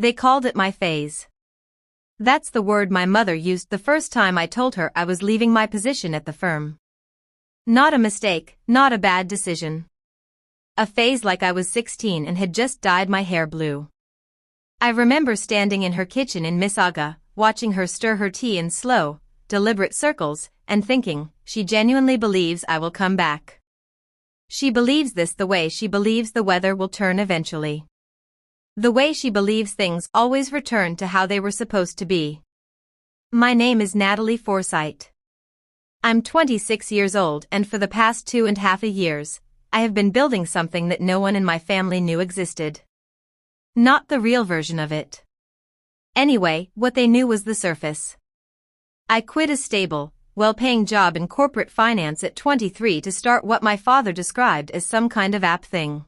They called it my phase. That's the word my mother used the first time I told her I was leaving my position at the firm. Not a mistake, not a bad decision. A phase like I was 16 and had just dyed my hair blue. I remember standing in her kitchen in Mississauga, watching her stir her tea in slow, deliberate circles, and thinking, she genuinely believes I will come back. She believes this the way she believes the weather will turn eventually. The way she believes things always return to how they were supposed to be. My name is Natalie Forsythe. I'm 26 years old, and for the past 2.5 years, I have been building something that no one in my family knew existed. Not the real version of it. Anyway, what they knew was the surface. I quit a stable, well-paying job in corporate finance at 23 to start what my father described as some kind of app thing.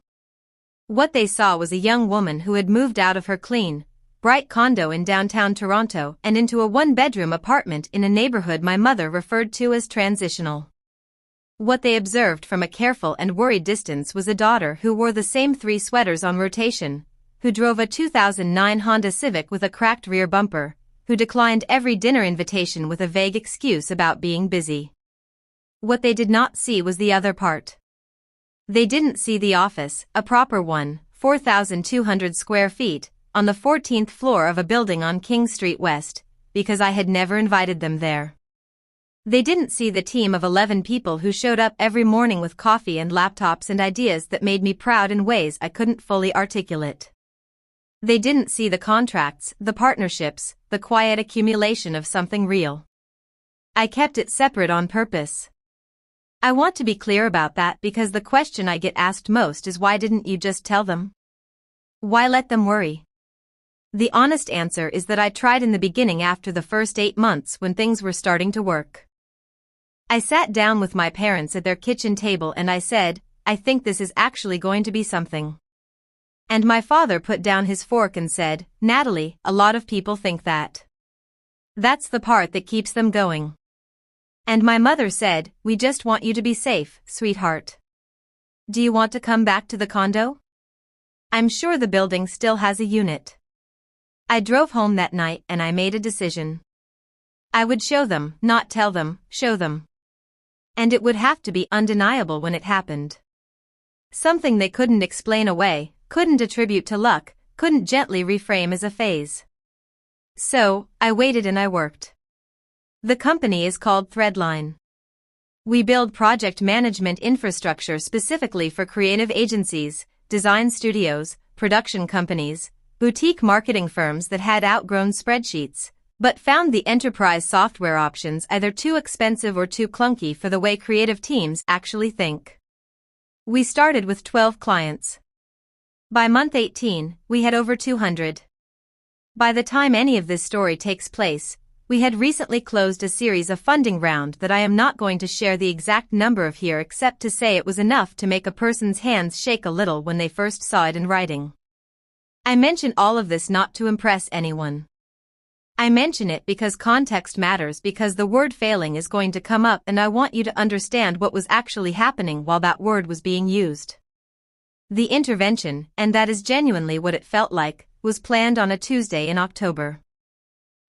What they saw was a young woman who had moved out of her clean, bright condo in downtown Toronto and into a one-bedroom apartment in a neighborhood my mother referred to as transitional. What they observed from a careful and worried distance was a daughter who wore the same 3 sweaters on rotation, who drove a 2009 Honda Civic with a cracked rear bumper, who declined every dinner invitation with a vague excuse about being busy. What they did not see was the other part. They didn't see the office, a proper one, 4,200 square feet, on the 14th floor of a building on King Street West, because I had never invited them there. They didn't see the team of 11 people who showed up every morning with coffee and laptops and ideas that made me proud in ways I couldn't fully articulate. They didn't see the contracts, the partnerships, the quiet accumulation of something real. I kept it separate on purpose. I want to be clear about that because the question I get asked most is, why didn't you just tell them? Why let them worry? The honest answer is that I tried in the beginning after the first 8 months when things were starting to work. I sat down with my parents at their kitchen table and I said, I think this is actually going to be something. And my father put down his fork and said, Natalie, a lot of people think that. That's the part that keeps them going. And my mother said, we just want you to be safe, sweetheart. Do you want to come back to the condo? I'm sure the building still has a unit. I drove home that night and I made a decision. I would show them, not tell them, show them. And it would have to be undeniable when it happened. Something they couldn't explain away, couldn't attribute to luck, couldn't gently reframe as a phase. So, I waited and I worked. The company is called Threadline. We build project management infrastructure specifically for creative agencies, design studios, production companies, boutique marketing firms that had outgrown spreadsheets, but found the enterprise software options either too expensive or too clunky for the way creative teams actually think. We started with 12 clients. By month 18, we had over 200. By the time any of this story takes place, we had recently closed a series of funding round that I am not going to share the exact number of here except to say it was enough to make a person's hands shake a little when they first saw it in writing. I mention all of this not to impress anyone. I mention it because context matters, because the word failing is going to come up and I want you to understand what was actually happening while that word was being used. The intervention, and that is genuinely what it felt like, was planned on a Tuesday in October.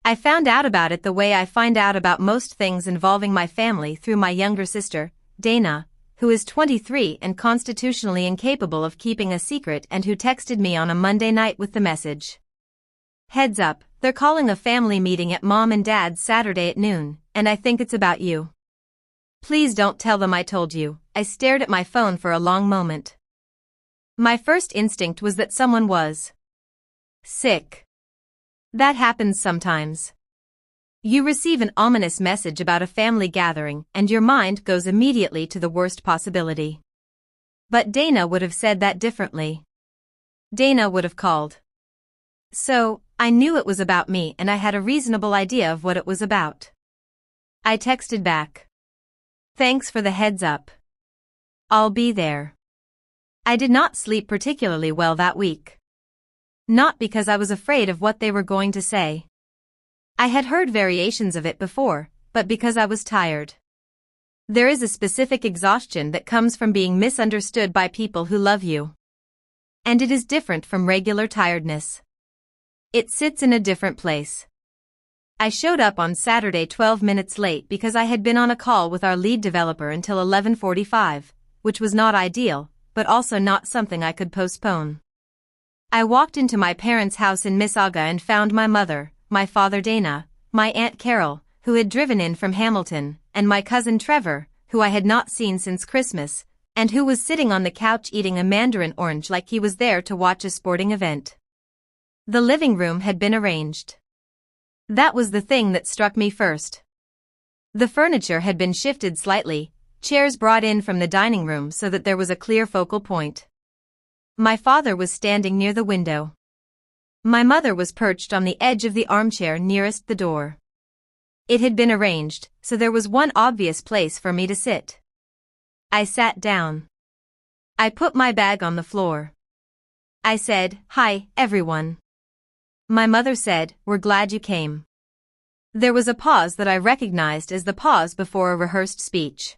I found out about it the way I find out about most things involving my family through my younger sister, Dana, who is 23 and constitutionally incapable of keeping a secret and who texted me on a Monday night with the message. Heads up, they're calling a family meeting at Mom and Dad's Saturday at noon, and I think it's about you. Please don't tell them I told you. I stared at my phone for a long moment. My first instinct was that someone was sick. That happens sometimes. You receive an ominous message about a family gathering and your mind goes immediately to the worst possibility. But Dana would have said that differently. Dana would have called. So, I knew it was about me and I had a reasonable idea of what it was about. I texted back. Thanks for the heads up. I'll be there. I did not sleep particularly well that week. Not because I was afraid of what they were going to say. I had heard variations of it before, but because I was tired. There is a specific exhaustion that comes from being misunderstood by people who love you. And it is different from regular tiredness. It sits in a different place. I showed up on Saturday 12 minutes late because I had been on a call with our lead developer until 11:45, which was not ideal, but also not something I could postpone. I walked into my parents' house in Mississauga and found my mother, my father Dana, my Aunt Carol, who had driven in from Hamilton, and my cousin Trevor, who I had not seen since Christmas, and who was sitting on the couch eating a mandarin orange like he was there to watch a sporting event. The living room had been arranged. That was the thing that struck me first. The furniture had been shifted slightly, chairs brought in from the dining room so that there was a clear focal point. My father was standing near the window. My mother was perched on the edge of the armchair nearest the door. It had been arranged, so there was one obvious place for me to sit. I sat down. I put my bag on the floor. I said, "Hi, everyone." My mother said, "We're glad you came." There was a pause that I recognized as the pause before a rehearsed speech.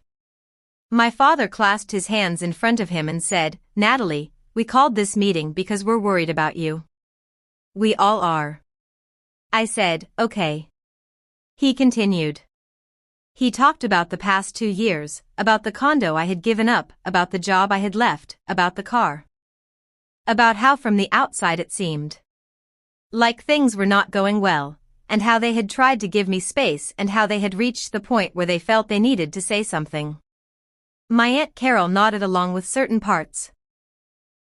My father clasped his hands in front of him and said, "Natalie, we called this meeting because we're worried about you." "We all are." I said, "Okay." He continued. He talked about the past 2 years, about the condo I had given up, about the job I had left, about the car. About how from the outside it seemed like things were not going well, and how they had tried to give me space and how they had reached the point where they felt they needed to say something. My Aunt Carol nodded along with certain parts.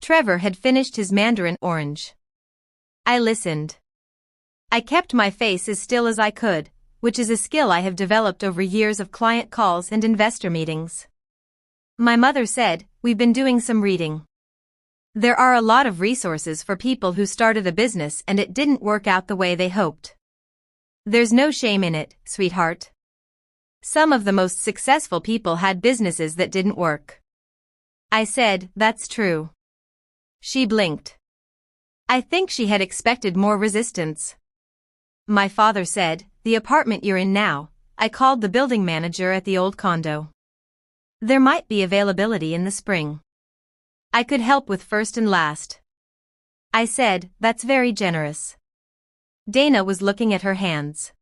Trevor had finished his mandarin orange. I listened. I kept my face as still as I could, which is a skill I have developed over years of client calls and investor meetings. My mother said, "We've been doing some reading. There are a lot of resources for people who started a business and it didn't work out the way they hoped. There's no shame in it, sweetheart. Some of the most successful people had businesses that didn't work." I said, "That's true." She blinked. I think she had expected more resistance. My father said, "The apartment you're in now, I called the building manager at the old condo. There might be availability in the spring. I could help with first and last." I said, "That's very generous." Dana was looking at her hands.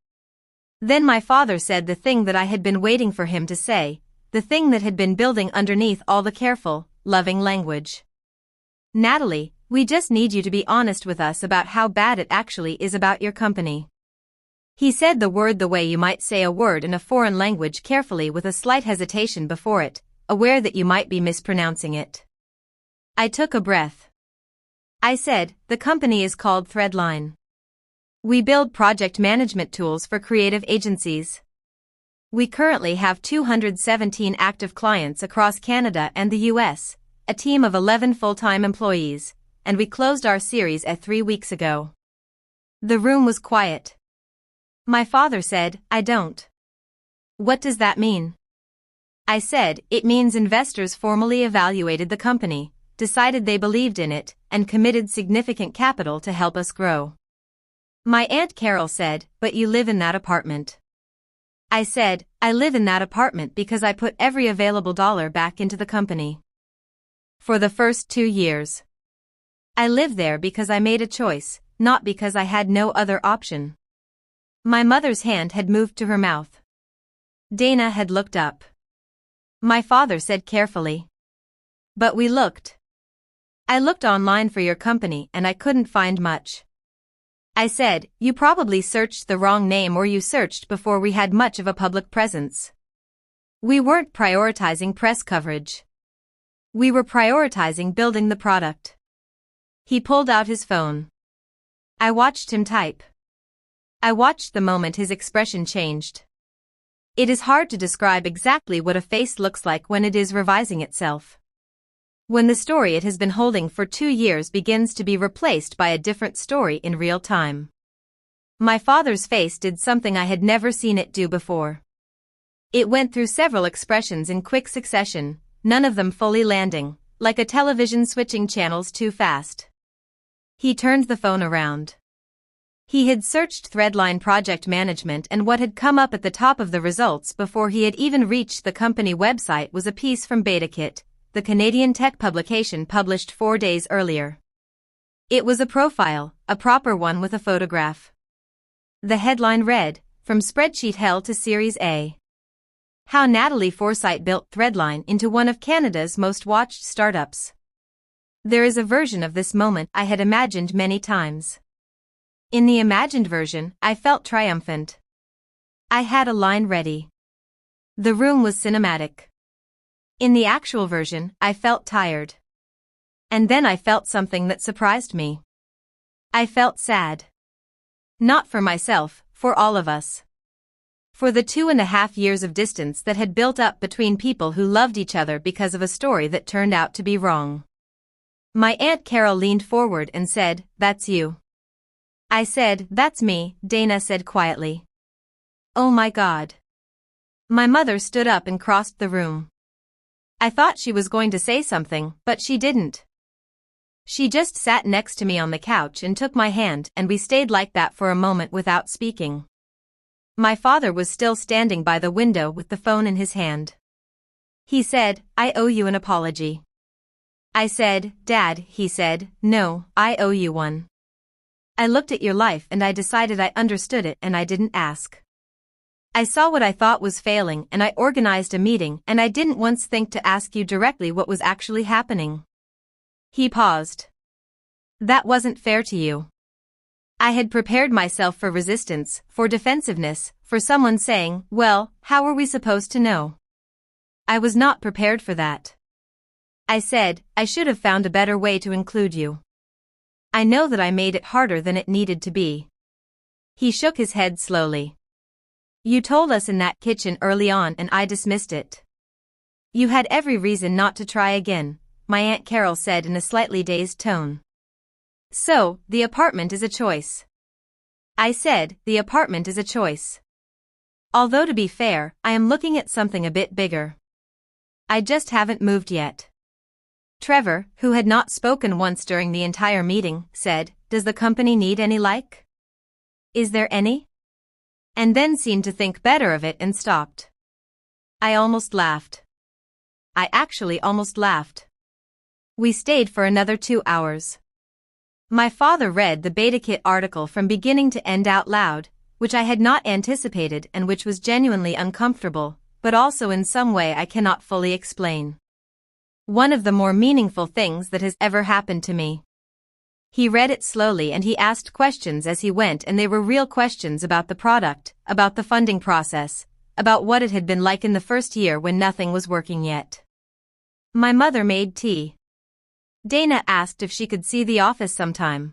Then my father said the thing that I had been waiting for him to say, the thing that had been building underneath all the careful, loving language. "Natalie, we just need you to be honest with us about how bad it actually is about your company." He said the word the way you might say a word in a foreign language, carefully with a slight hesitation before it, aware that you might be mispronouncing it. I took a breath. I said, "The company is called Threadline. We build project management tools for creative agencies. We currently have 217 active clients across Canada and the US, a team of 11 full-time employees, and we closed our series at 3 weeks ago." The room was quiet. My father said, "I don't." "What does that mean?" I said, "It means investors formally evaluated the company, decided they believed in it, and committed significant capital to help us grow." My Aunt Carol said, "But you live in that apartment." I said, "I live in that apartment because I put every available dollar back into the company. For the first 2 years. I live there because I made a choice, not because I had no other option." My mother's hand had moved to her mouth. Dana had looked up. My father said carefully, "But we looked. I looked online for your company and I couldn't find much." I said, "You probably searched the wrong name or you searched before we had much of a public presence. We weren't prioritizing press coverage. We were prioritizing building the product." He pulled out his phone. I watched him type. I watched the moment his expression changed. It is hard to describe exactly what a face looks like when it is revising itself. When the story it has been holding for 2 years begins to be replaced by a different story in real time. My father's face did something I had never seen it do before. It went through several expressions in quick succession, none of them fully landing, like a television switching channels too fast. He turned the phone around. He had searched Threadline Project Management, and what had come up at the top of the results before he had even reached the company website was a piece from BetaKit, the Canadian tech publication published 4 days earlier. It was a profile, a proper one with a photograph. The headline read, "From Spreadsheet Hell to Series A. How Natalie Forsythe Built Threadline into One of Canada's Most Watched Startups." There is a version of this moment I had imagined many times. In the imagined version, I felt triumphant. I had a line ready. The room was cinematic. In the actual version, I felt tired. And then I felt something that surprised me. I felt sad. Not for myself, for all of us. For the 2.5 years of distance that had built up between people who loved each other because of a story that turned out to be wrong. My Aunt Carol leaned forward and said, "That's you." I said, "That's me," Dana said quietly. "Oh my God." My mother stood up and crossed the room. I thought she was going to say something, but she didn't. She just sat next to me on the couch and took my hand, and we stayed like that for a moment without speaking. My father was still standing by the window with the phone in his hand. He said, "I owe you an apology." I said, "Dad," he said, "No, I owe you one. I looked at your life and I decided I understood it and I didn't ask. I saw what I thought was failing and I organized a meeting and I didn't once think to ask you directly what was actually happening." He paused. "That wasn't fair to you." I had prepared myself for resistance, for defensiveness, for someone saying, "Well, how were we supposed to know?" I was not prepared for that. I said, "I should have found a better way to include you. I know that I made it harder than it needed to be." He shook his head slowly. "You told us in that kitchen early on and I dismissed it. You had every reason not to try again," my Aunt Carol said in a slightly dazed tone. "So, the apartment is a choice." I said, "The apartment is a choice. Although to be fair, I am looking at something a bit bigger. I just haven't moved yet." Trevor, who had not spoken once during the entire meeting, said, "Does the company need any like? Is there any?" And then seemed to think better of it and stopped. I almost laughed. I actually almost laughed. We stayed for another 2 hours. My father read the BetaKit article from beginning to end out loud, which I had not anticipated and which was genuinely uncomfortable, but also in some way I cannot fully explain. One of the more meaningful things that has ever happened to me. He read it slowly and he asked questions as he went, and they were real questions about the product, about the funding process, about what it had been like in the first year when nothing was working yet. My mother made tea. Dana asked if she could see the office sometime.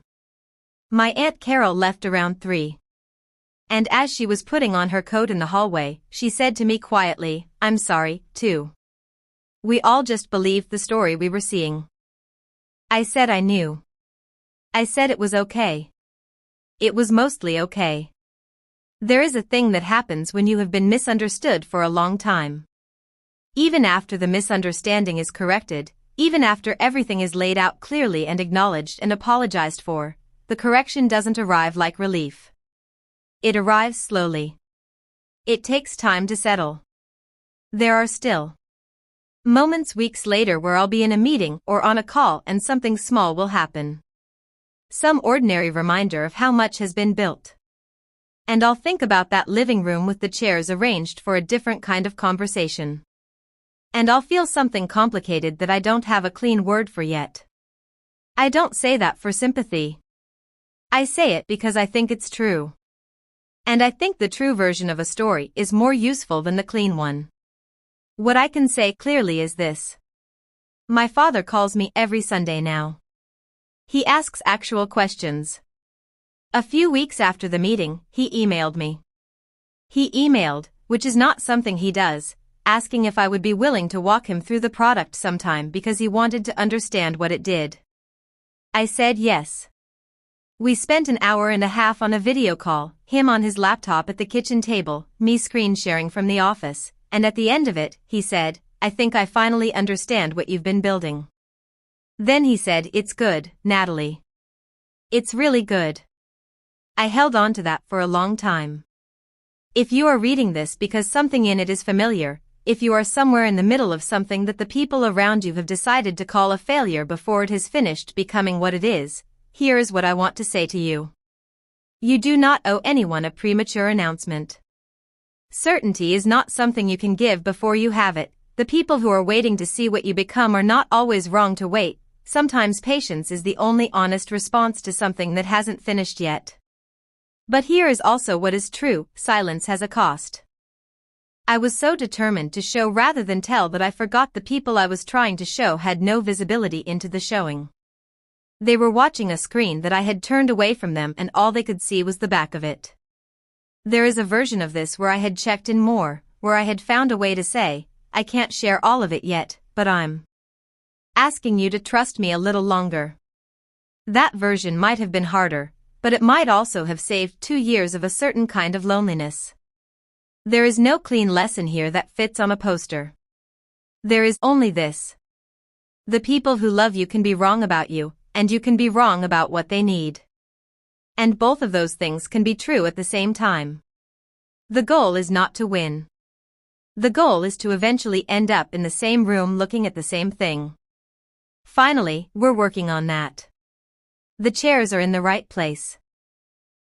My Aunt Carol left around 3. And as she was putting on her coat in the hallway, she said to me quietly, "I'm sorry, too. We all just believed the story we were seeing." I said I knew. I said it was okay. It was mostly okay. There is a thing that happens when you have been misunderstood for a long time. Even after the misunderstanding is corrected, even after everything is laid out clearly and acknowledged and apologized for, the correction doesn't arrive like relief. It arrives slowly. It takes time to settle. There are still moments weeks later where I'll be in a meeting or on a call and something small will happen. Some ordinary reminder of how much has been built. And I'll think about that living room with the chairs arranged for a different kind of conversation. And I'll feel something complicated that I don't have a clean word for yet. I don't say that for sympathy. I say it because I think it's true. And I think the true version of a story is more useful than the clean one. What I can say clearly is this. My father calls me every Sunday now. He asks actual questions. A few weeks after the meeting, he emailed me. He emailed, which is not something he does, asking if I would be willing to walk him through the product sometime because he wanted to understand what it did. I said yes. We spent an hour and a half on a video call, him on his laptop at the kitchen table, me screen sharing from the office, and at the end of it, he said, "I think I finally understand what you've been building." Then he said, "It's good, Natalie. It's really good." I held on to that for a long time. If you are reading this because something in it is familiar, if you are somewhere in the middle of something that the people around you have decided to call a failure before it has finished becoming what it is, here is what I want to say to you. You do not owe anyone a premature announcement. Certainty is not something you can give before you have it. The people who are waiting to see what you become are not always wrong to wait. Sometimes patience is the only honest response to something that hasn't finished yet. But here is also what is true: silence has a cost. I was so determined to show rather than tell that I forgot the people I was trying to show had no visibility into the showing. They were watching a screen that I had turned away from them, and all they could see was the back of it. There is a version of this where I had checked in more, where I had found a way to say, I can't share all of it yet, but I'm asking you to trust me a little longer. That version might have been harder, but it might also have saved 2 years of a certain kind of loneliness. There is no clean lesson here that fits on a poster. There is only this. The people who love you can be wrong about you, and you can be wrong about what they need. And both of those things can be true at the same time. The goal is not to win. The goal is to eventually end up in the same room looking at the same thing. Finally, we're working on that. The chairs are in the right place.